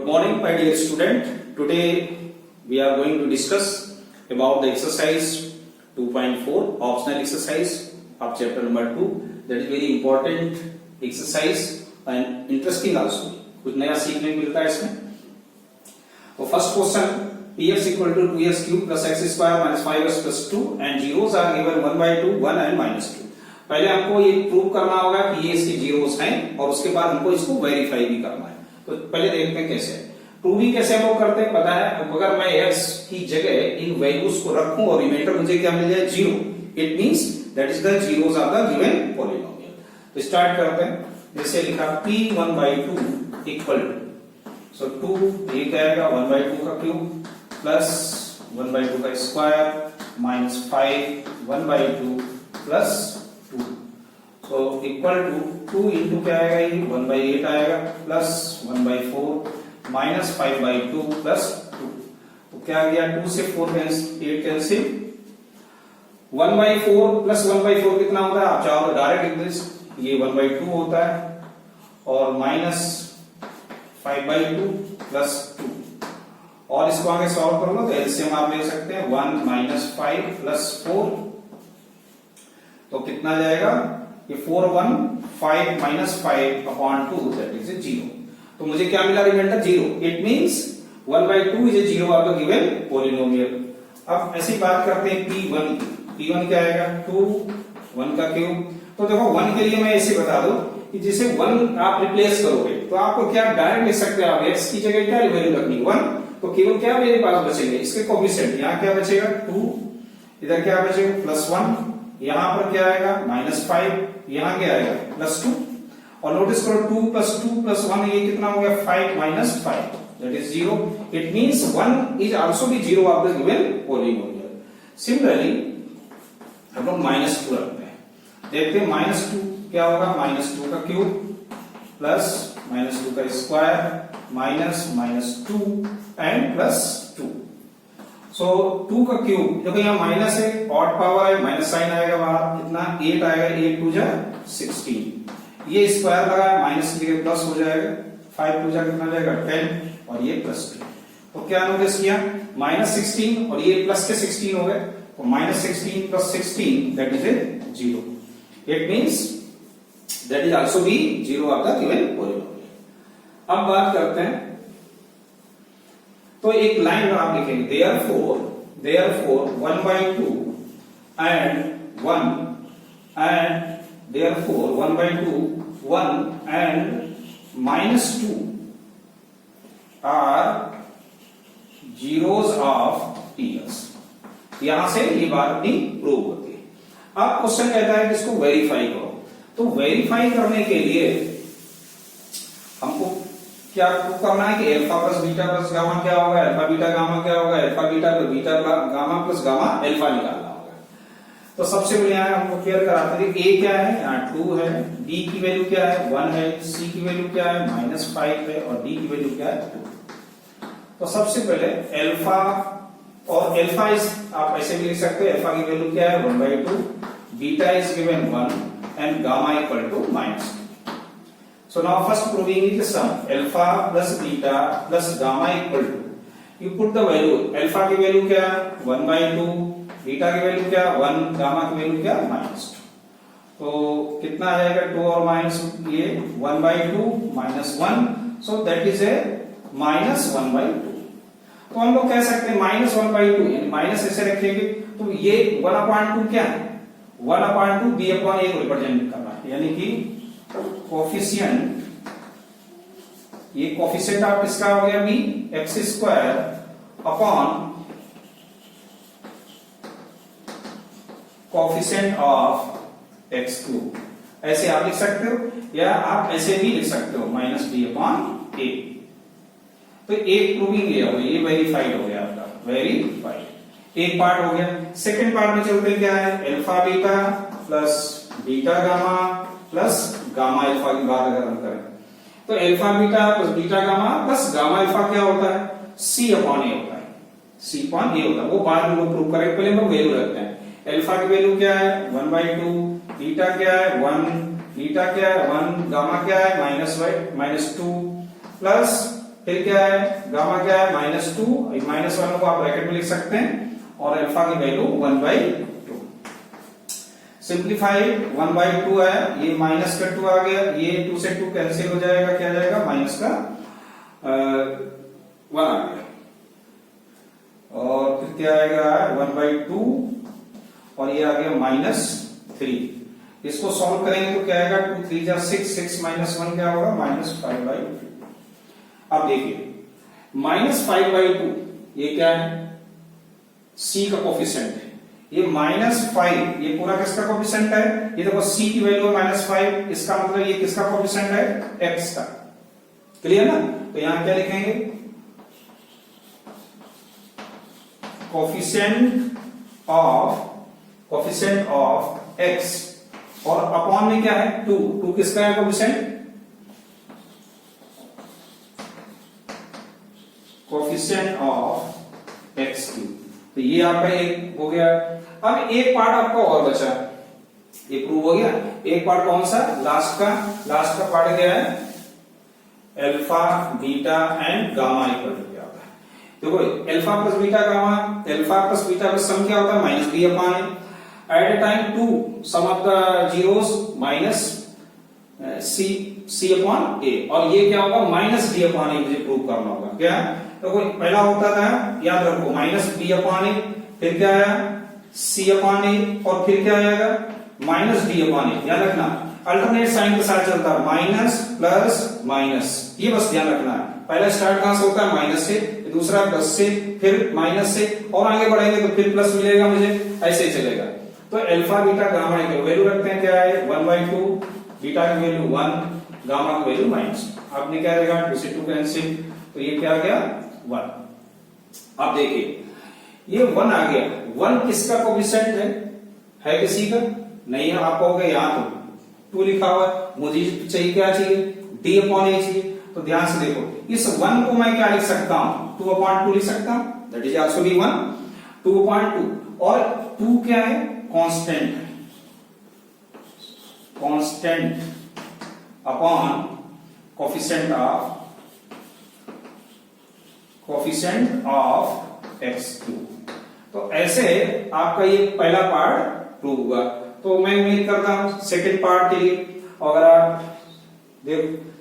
Good morning, my dear student. Today we are going to discuss about the exercise 2.4, optional exercise of chapter number 2. That is very important exercise and interesting also. कुछ नया सीखने को मिलता है इसमें. तो first question, px equal to 2x cube plus x square minus 5x plus 2 and zeros are given 1 by 2, 1 and minus 2. पहले हमको ये प्रूव करना होगा कि ये इसके जीरोस हैं और उसके बाद हमको इसको वेरीफाई भी करना है. तो पहले देखते हैं कैसे प्रूविंग कैसे हम लोग करते हैं. पता है अगर मैं x की जगह इन वैल्यूज को रखूं और रिमाइंडर मुझे क्या मिल जाए 0, it means that is the zeros of the given polynomial. तो स्टार्ट करते हैं. जैसे लिखा p1/2 इक्वल टू सो 2 ये क्या आएगा 1/2 का क्यूब प्लस 1/2 का square minus 5 1/2 plus 2 so equal to 2 into क्या आएगा ये 1/8 आएगा प्लस 1/4 माइनस 5/2 प्लस 2. तो क्या आ गया 2 से 4 8 कैंसिल 1/4 प्लस 1/4 कितना होता है. आप चाहो तो डायरेक्ट लिख दो. ये 1/2 होता है और माइनस 5/2 प्लस 2 और इसको आगे सॉल्व कर लो तो एलसीएम आप ले सकते हैं 1 माइनस 5 प्लस 4 तो कितना जाएगा ये 4 1 5 माइनस 5 अपॉन 2 दैट इज 0. तो मुझे क्या मिला remainder 0. It means 1/2 is 0 of the given polynomial. अब ऐसी बात करते हैं p1 की. p1 क्या आएगा 2 1 का क्यूब. तो देखो 1 के लिए मैं ऐसे बता दूं कि जिसे 1 आप रिप्लेस करोगे तो आपको क्या डायरेक्ट लिख सकते हैं आप x की जगह क्या वैल्यू रखनी 1. तो केवल क्या मेरे पास बचेंगे इसके कोएफिशिएंट. यहाँ क्या बचेगा 2 इधर क्या बचेगा प्लस 1 यहाँ पर क्या आएगा माइनस 5 यहाँ क्या आएगा प्लस 2 और नोटिस करो 2 प्लस 1 ये कितना हो गया 5 minus 5 that is 0. It means 1 is also be 0 of the given polynomial. Similarly हम लोग माइनस 2 रखते हैं. देखते हैं माइनस 2 क्या होगा माइनस 2 का क्यूब प्लस माइनस 2 का स्क्वायर माइनस 2 एंड प्लस 2. सो 2 का क्यूब देखो यहाँ माइनस है ऑड पावर है माइनस साइन आएगा बाहर कितना 8 आएगा 8 2 जा 16. ये स्क्वायर लगा माइनस की जगह प्लस हो जाएगा 5 2 जा कितना जाएगा 10 और ये प्लस 2. तो क्या नोटिस किया माइनस 16 और ये प्लस के 16 हो गए तो minus 16 plus 16 that is 0. It means that is also be 0 of the given polynomial. अब बात करते हैं तो एक लाइन में आप लिखेंगे therefore 1/2 and 1 and therefore 1/2 1 and minus 2 are zeros of px. यहां से ये बात अपनी प्रूव होती है. अब क्वेश्चन कहता है कि इसको वेरीफाई करो. तो वेरीफाई करने के लिए हमको क्या करना है कि alpha plus beta plus gamma क्या होगा अल्फा बीटा गामा क्या होगा alpha beta plus beta gamma plus gamma alpha निकालना होगा. तो सबसे पहले यहां हमको क्लियर कराते हैं a क्या है यहां 2 है b की वैल्यू क्या है 1 है c की वैल्यू क्या है -5 है और d की वैल्यू क्या है 2. तो सबसे पहले अल्फा और अल्फा इज आप ऐसे भी लिख सकते हैं अल्फा की वैल्यू क्या है 1/2 beta is given 1 and gamma equal to -2. So now first proving is the sum alpha plus beta plus gamma equal to you put the value alpha की वैल्यू क्या 1/2 बीटा की वैल्यू क्या 1 gamma की value क्या -2. तो कितना आ जाएगा 2 और माइनस ये 1/2 -1 so that is a -1/2. तो हम लोग कह सकते हैं -1/2 यानी माइनस ऐसे रखेंगे तो ये 1/2 क्या है 1/2 b/a को रिप्रेजेंट करना है यानी कि कोफिशिएंट ये कोफिशिएंट आप किसका हो गया b x² upon coefficient of x3. ऐसे आप लिख सकते हो या आप ऐसे भी लिख सकते हो -b/a. तो एक प्रूविंग ये हो ये वेरीफाइड हो गया आपका वेरीफाइड. एक पार्ट हो गया. सेकंड पार्ट में चलते हैं क्या है alpha beta plus beta gamma plus gamma alpha की बात अगर हम करें तो alpha beta plus beta gamma plus gamma alpha क्या होता है c/a होता है. c/a होता है वो बाद में वो प्रूव करेंगे. पहले हम वैल्यू रखते हैं. अल्फा की वैल्यू क्या है 1/2 बीटा क्या है 1 बीटा क्या है 1 गामा क्या है -2 प्लस फिर क्या है गामा क्या है -2, -1 को आप ब्रैकेट में लिख सकते हैं और अल्फा की वैल्यू 1/2। सिंप्लीफाइड 1/2 है, ये माइनस का 2 आ गया, ये 2 से 2 कैंसिल हो जाएगा, क्या जाएगा माइनस का 1 आ गया और फिर क्या आएगा 1/2 और ये आ गया -3। इसको सॉल्व करेंगे तो क्या आएगा 2 3 जा 6, 6 -1 क्या होगा -5/2। अब देखिए -5/2 ये क्या है c का कोफिशिएंट है, ये -5 ये पूरा किसका कोफिशिएंट है, ये देखो c की वैल्यू है -5, इसका मतलब ये किसका कोफिशिएंट है x का। क्लियर ना, तो यहां क्या लिखेंगे कोफिशिएंट ऑफ x और अपॉन में क्या है 2 किसका है कोफिशिएंट कोफिशिएंट ऑफ x3। तो ये आपका एक हो गया। अब एक पार्ट आपका और बचा, ये प्रूव हो गया। एक पार्ट कौन सा लास्ट का पार्ट क्या है alpha beta and gamma equal to क्या होता है। देखो alpha plus beta gamma, alpha plus beta का सम क्या होता है -b/a। At a time 2 sum of the zeros -c/a और ये क्या होगा -d/a मुझे प्रूव करना होगा। क्या तो कोई पहला होता था याद रखो -b/a, फिर क्या आया c/a और फिर क्या आएगा -d/a। याद रखना अल्टरनेट साइन के साथ चलता है माइनस प्लस माइनस, ये बस ध्यान रखना है। पहला स्टार्ट कहां से होता है माइनस से, दूसरा प्लस से, फिर माइनस से और आगे बढ़ेंगे तो फिर प्लस मिलेगा मुझे, ऐसे ही चलेगा। तो अल्फा बीटा गामा की वैल्यू रखते हैं क्या है 1/2, बीटा की वैल्यू 1, गामा की वैल्यू -। आपने क्या रहेगा 2 से 2 कैंसिल, तो ये क्या आ गया 1। अब देखिए ये 1 आ गया, 1 किसका कोफिशिएंट है किसी का नहीं है। आप कहोगे यहां तो 2 लिखा हुआ है, मुझे चाहिए क्या चाहिए d/a चाहिए। तो ध्यान से देखो इस 1 को मैं क्या लिख सकता हूं 2/2 लिख सकता हूं, दैट इज आल्सो भी 1 2/2 और 2 क्या है constant upon coefficient of x2। तो ऐसे आपका ये पहला पार्ट प्रूव हुआ। तो मैं उम्मीद करता हूं सेकंड पार्ट के लिए, अगर आप देख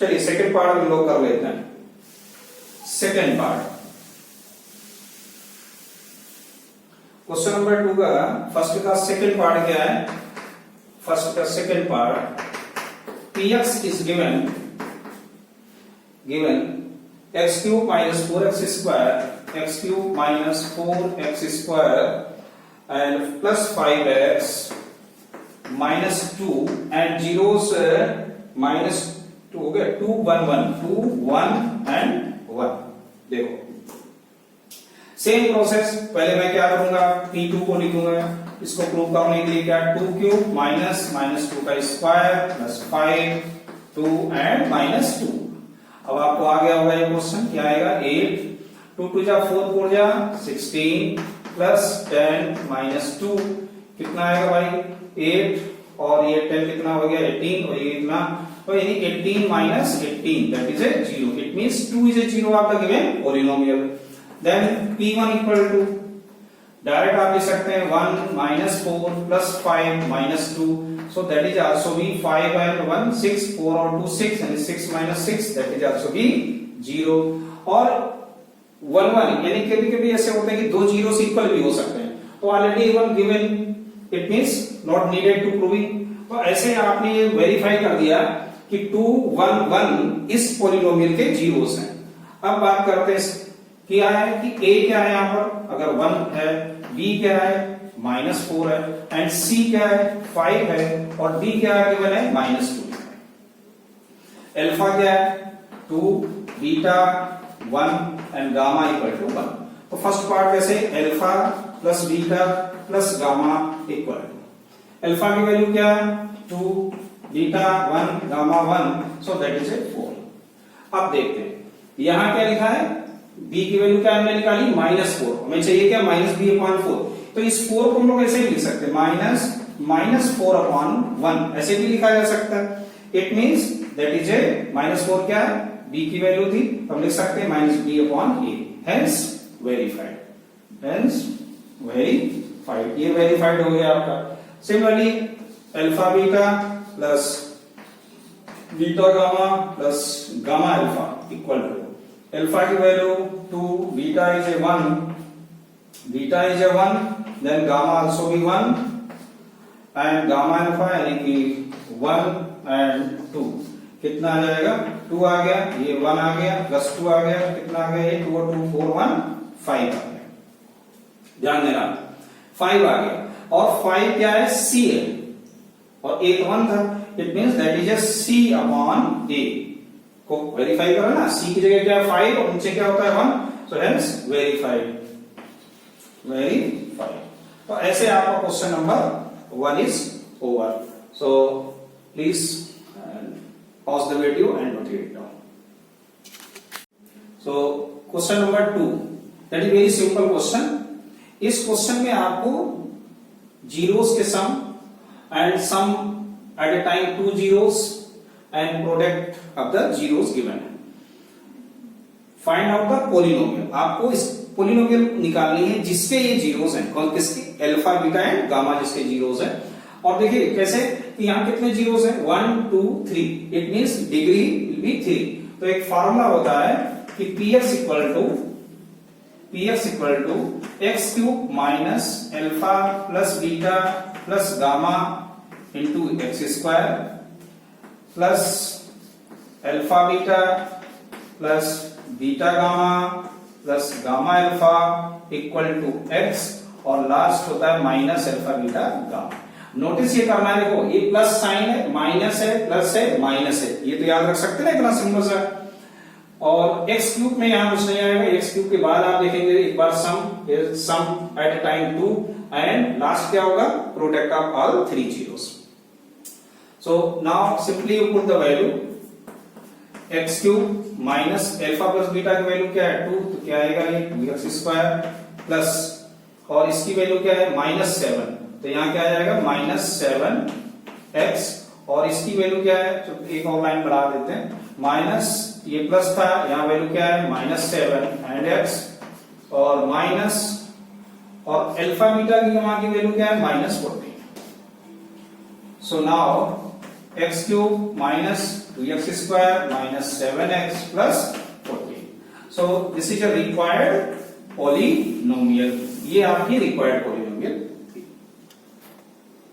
चलिए सेकंड पार्ट हम लोग कर लेते हैं। सेकंड पार्ट क्वेश्चन नंबर 2 का फर्स्ट का सेकंड पार्ट क्या है। फर्स्ट का second part px is given x³ minus 4x square, x³ minus 4x square and plus 5x minus 2 and zeros minus 2 हो गया 2 1 1 2 1 and 1। देखो सेम प्रोसेस, पहले मैं क्या करूंगा P2 को लिखूंगा, इसको प्रूव करने के लिए क्या 2³ माइनस -2 का स्क्वायर प्लस 5 2 एंड -2। अब आपको आ गया होगा ये क्वेश्चन क्या आएगा 8 2 2 जा 4 4 जा 16 प्लस 10 -2 कितना आएगा भाई 8 और ये 10 कितना हो गया 18 और ये कितना तो यानी 18 minus 18 that is a 0। It means 2 is a 0 of the given polynomial. Then p1 equal to direct आप लिख सकते हैं 1 minus 4 plus 5 minus 2, so that is also be 5 and 1 6 4 और 2 6 and 6 minus 6 that is also be 0। और 1 1 यानी कभी-कभी ऐसे होता है कि दो जीरोस इक्वल भी हो सकते हैं, तो already 1 given it means not needed to proving. तो ऐसे आपने ये वेरीफाई कर दिया कि 2 1 1 इस पॉलिनोमियल के जीरोस हैं। अब बात करते हैं क्या है कि a क्या है यहां पर अगर 1 है, b क्या है -4 है एंड c क्या है 5 है और d क्या है केवल है -2। अल्फा क्या है 2 beta 1 and gamma equal to 1। तो फर्स्ट पार्ट कैसे alpha plus beta plus gamma equal to alpha की वैल्यू क्या है 2 beta 1 gamma 1, so that is a 4। अब देखते हैं यहां क्या लिखा है b की वैल्यू क्या हमने निकाली -4, हमें चाहिए क्या -b/4। तो इस 4 को हम लोग ऐसे भी लिख सकते हैं -4/1 ऐसे भी लिखा जा सकता है। It means that is a -4 क्या है b की वैल्यू थी, तो हम लिख सकते हैं minus B upon A, hence verified, hence verified, ये वेरीफाइड हो गया आपका। Similarly alpha beta plus beta gamma plus gamma alpha equal to alpha की value 2, beta is A 1, beta is A 1, then gamma also B 1 and gamma alpha यानी कि 1 and 2, कितना आ जाएगा 2 आ गया, ये 1 आ गया प्लस 2 आ गया, कितना आ गया ये 2 और 2 4 1 5 आ गया, ध्यान देना 5 आ गया। और 5 क्या है c है और a 1 था, it means that is a c upon a को वेरीफाई करो ना, c की जगह क्या है 5 और नीचे क्या होता है 1, सो हेंस वेरीफाइड, वेरीफाइड। तो ऐसे आपका question number 1 is over. So please pause the video and note it down. So question number 2, that is very simple question. इस क्वेश्चन में आपको जीरोस के sum and sum at a time 2 zeros and product of the zeros given है। Find out the polynomial, आपको इस polynomial निकालनी है जिसके ये जीरोस हैं, कौन किसके, अल्फा बीटा एंड गामा जिसके जीरोस हैं। और देखिए कैसे कि यहां कितने जीरोस हैं 1 2 3, it means degree will be 3। तो एक फार्मूला होता है कि px equal to x cube minus alpha plus beta plus gamma into x square plus alpha beta plus beta gamma plus gamma alpha equal to x, और last होता है minus alpha beta gamma. Notice ये करना है, देखो ये plus sign है, minus है, प्लस है, माइनस है, ये तो याद रख सकते हैं ना, इतना सिंपल सा। और एक्स क्यूब में यहां कुछ नहीं आएगा, एक्स क्यूब के बाद आप देखेंगे एक बार sum at a time 2 and last क्या होगा product of all 3 zeros। So now simply you put the value X cube minus alpha plus beta की वैल्यू क्या है 2, तो क्या आएगा ये 2x स्क्वायर प्लस, और इसकी वैल्यू क्या है -7, तो यहां क्या आ जाएगा -7x, और इसकी वैल्यू क्या है, तो एक और लाइन बढ़ा देते हैं, माइनस ये प्लस था, यहां वैल्यू क्या है -7 एंड x, और माइनस, और अल्फा बीटा की वहां की वैल्यू क्या है -14। So now x cube minus 2x square minus 7x plus 14। So this is a required polynomial, ये आपकी रिक्वायर्ड